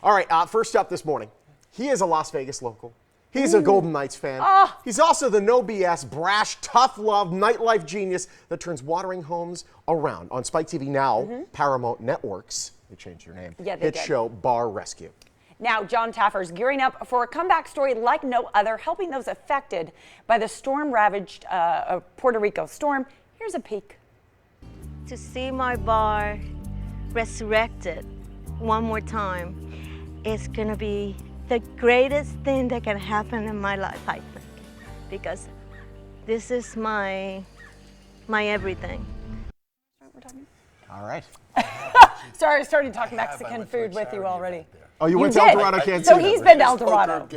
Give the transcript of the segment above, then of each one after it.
All right, first up this morning, he is a Las Vegas local. He's a Golden Knights fan. He's also the no BS, brash, tough love, nightlife genius that turns watering homes around. On Spike TV now, Paramount Networks, they changed their name, hit show Bar Rescue. Now, John Taffer is gearing up for a comeback story like no other, helping those affected by the storm-ravaged Puerto Rico storm. Here's a peek. To see my bar resurrected one more time is going to be the greatest thing that can happen in my life, I think, because this is my everything. All right. Sorry, I started talking Mexican food with you already. Oh, you went to El Dorado, can't So see he's that. been to El Dorado.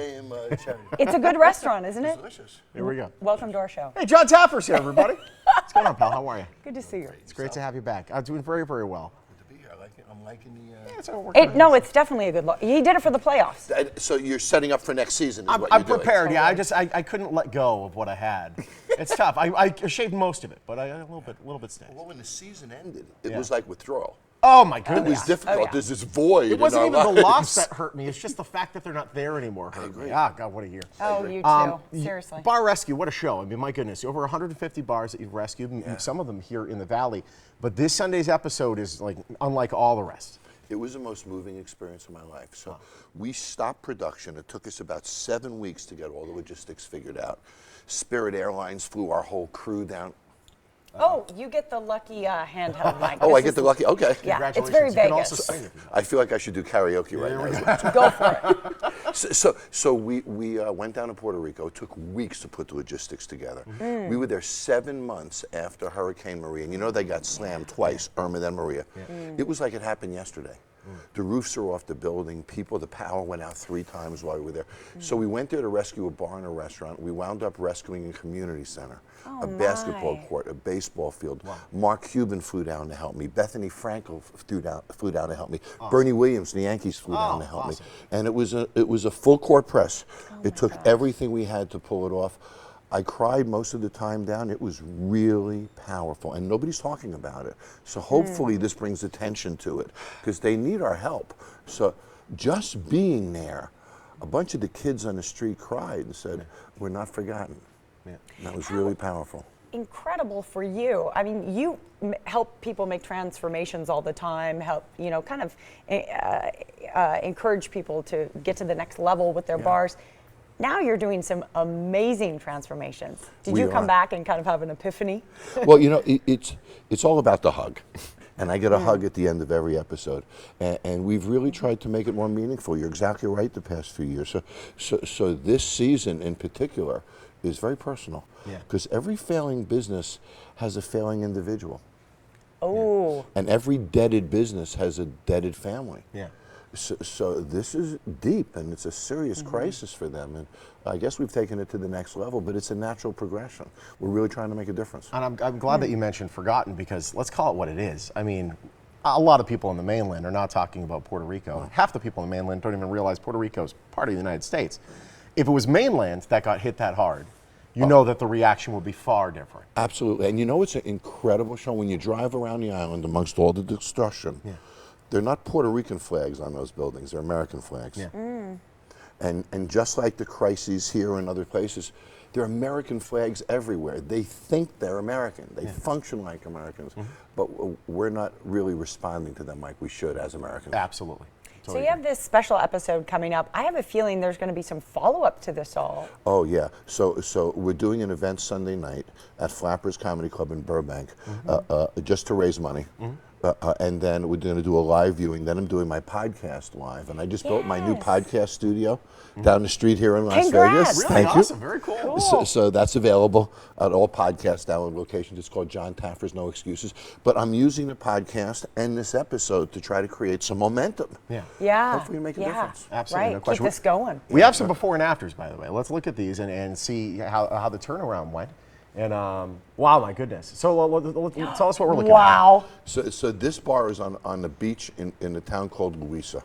It's a good restaurant, isn't it? Delicious. Here we go. Welcome to our show. Hey, John Taffer's here, everybody. What's going on, pal? How are you? Good to see you. It's great to have you back. I'm doing very, very well. Good to be here. I like it. I'm liking the. No, it's definitely a good look. He did it for the playoffs. So you're setting up for next season. Is what I'm you're doing. prepared. Yeah, I couldn't let go of what I had. It's tough. I shaved most of it, but I a little bit stays. Well, when the season ended, it was like withdrawal. Oh my goodness. It was difficult. There's this void. It wasn't in our even the lives. loss that hurt me. It's just the fact that they're not there anymore hurt me. Ah, God, what a year. Oh, you too. Seriously. Bar Rescue, what a show. I mean, my goodness. Over 150 bars that you've rescued, some of them here in the Valley. But this Sunday's episode is like unlike all the rest. It was the most moving experience of my life. So we stopped production. It took us about 7 weeks to get all the logistics figured out. Spirit Airlines flew our whole crew down. Oh, you get the lucky handheld mic. Oh, I get the lucky. Okay. Yeah, it's very You can Vegas. also sing if you want. I feel like I should do karaoke right now. Go for it. So we went down to Puerto Rico. It took weeks to put the logistics together. We were there 7 months after Hurricane Maria. And you know they got slammed twice, Irma then Maria. It was like it happened yesterday. The roofs are off the building. The power went out 3 times while we were there. So we went there to rescue a bar and a restaurant. We wound up rescuing a community center, a basketball court, a baseball field. Mark Cuban flew down to help me. Bethany Frankel flew down to help me. Bernie Williams, the Yankees, flew down to help me. And it was a full court press. It took everything we had to pull it off. I cried most of the time down. It was really powerful, and nobody's talking about it. So hopefully this brings attention to it, because they need our help. So just being there, a bunch of the kids on the street cried and said, "We're not forgotten." And that was really powerful. Incredible for you. I mean, you help people make transformations all the time, help, kind of encourage people to get to the next level with their bars. Now you're doing some amazing transformations. Did you come back and kind of have an epiphany? Well, it's all about the hug. And I get a hug at the end of every episode. And we've really tried to make it more meaningful. You're exactly right the past few years. So this season in particular is very personal. Because every failing business has a failing individual. Oh. And every deaded business has a deaded family. Yeah. So this is deep, and it's a serious crisis for them. And I guess we've taken it to the next level, but it's a natural progression. We're really trying to make a difference. And I'm glad that you mentioned forgotten, because let's call it what it is. I mean, a lot of people on the mainland are not talking about Puerto Rico. Half the people on the mainland don't even realize Puerto Rico is part of the United States. If it was mainland that got hit that hard, you know that the reaction would be far different. Absolutely. And it's an incredible show. When you drive around the island amongst all the destruction, they're not Puerto Rican flags on those buildings, they're American flags. And just like the crises here and other places, there are American flags everywhere. They think they're American. They function like Americans, but we're not really responding to them like we should as Americans. Absolutely. So you have this special episode coming up. I have a feeling there's going to be some follow-up to this all. Oh yeah. So we're doing an event Sunday night at Flappers Comedy Club in Burbank, just to raise money. And then we're going to do a live viewing. Then I'm doing my podcast live. And I just built my new podcast studio down the street here in Las Vegas. Really Thank awesome. you. Very cool. So that's available at all podcast download locations. It's called John Taffer's No Excuses. But I'm using the podcast and this episode to try to create some momentum. Yeah. Hopefully make a difference. Absolutely. Right. No question. Keep this going. We have some before and afters, by the way. Let's look at these and see how the turnaround went. And wow, my goodness. So tell us what we're looking at. Wow. So this bar is on the beach in a town called Louisa.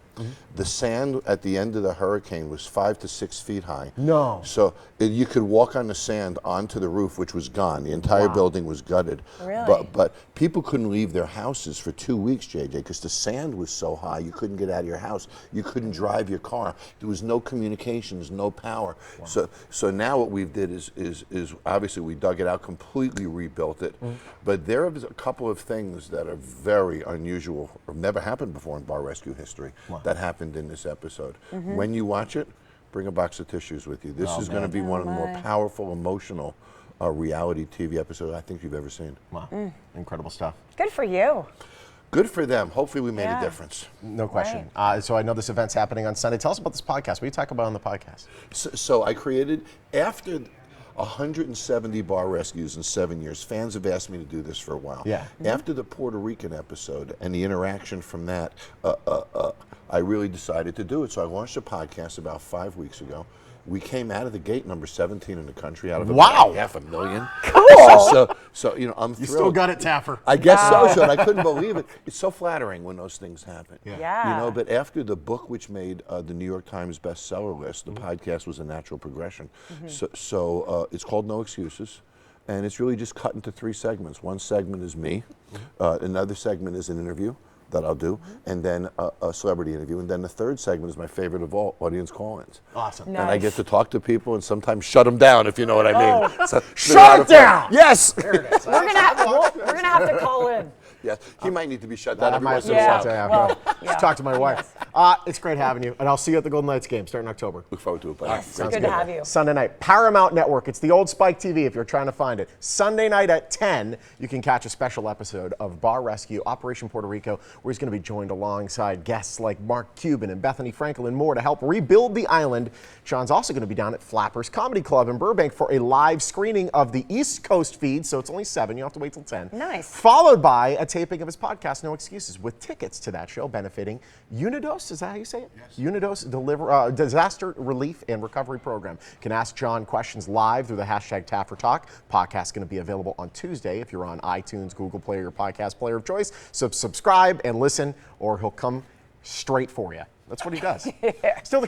The sand at the end of the hurricane was 5 to 6 feet high. No. So you could walk on the sand onto the roof, which was gone. The entire building was gutted. Really? But people couldn't leave their houses for 2 weeks, JJ, because the sand was so high you couldn't get out of your house. You couldn't drive your car. There was no communications, no power. Wow. So now what we did is obviously we dug it out, completely rebuilt it. But there are a couple of things that are very unusual, or never happened before in bar rescue history, that happened in this episode. When you watch it, bring a box of tissues with you. This is going to be one of the more powerful, emotional reality TV episodes I think you've ever seen. Wow, incredible stuff. Good for you. Good for them. Hopefully we made a difference. No question. So I know this event's happening on Sunday. Tell us about this podcast. What do you talk about on the podcast? So I created, after 170 bar rescues in 7 years, fans have asked me to do this for a while. Yeah. After the Puerto Rican episode and the interaction from that, I really decided to do it. So I launched a podcast about 5 weeks ago. We came out of the gate number 17 in the country out of about 500,000. Cool. So you know, I'm thrilled. You still got it, Taffer. I guess so, Sean. I couldn't believe it. It's so flattering when those things happen. Yeah. You know, but after the book, which made the New York Times bestseller list, the podcast was a natural progression. So it's called No Excuses. And it's really just cut into 3 segments. One segment is me. Another segment is an interview that I'll do, and then a celebrity interview, and then the third segment is my favorite of all, audience call-ins. Awesome. Nice. And I get to talk to people and sometimes shut them down, if you know what I mean. So, Shut it down! Yes! There it is. We're gonna have to call in. Yes, he might need to be shut down every I once might in a have while. to just talk to my wife. It's great having you, and I'll see you at the Golden Knights game starting in October. Look forward to it, buddy. Yes, good to have you. Sunday night, Paramount Network. It's the old Spike TV if you're trying to find it. Sunday night at 10, you can catch a special episode of Bar Rescue, Operation Puerto Rico, where he's going to be joined alongside guests like Mark Cuban and Bethany Frankel and more to help rebuild the island. Sean's also going to be down at Flappers Comedy Club in Burbank for a live screening of the East Coast feed, so it's only 7. You don't have to wait till 10. Nice. Followed by a taping of his podcast, No Excuses, with tickets to that show benefiting Unidos. Is that how you say it? Yes. Unidos Disaster Relief and Recovery Program. You can ask John questions live through the hashtag Taffer Talk. Podcast's going to be available on Tuesday if you're on iTunes, Google Play, or your podcast player of choice. So subscribe and listen, or he'll come straight for you. That's what he does. Still to come.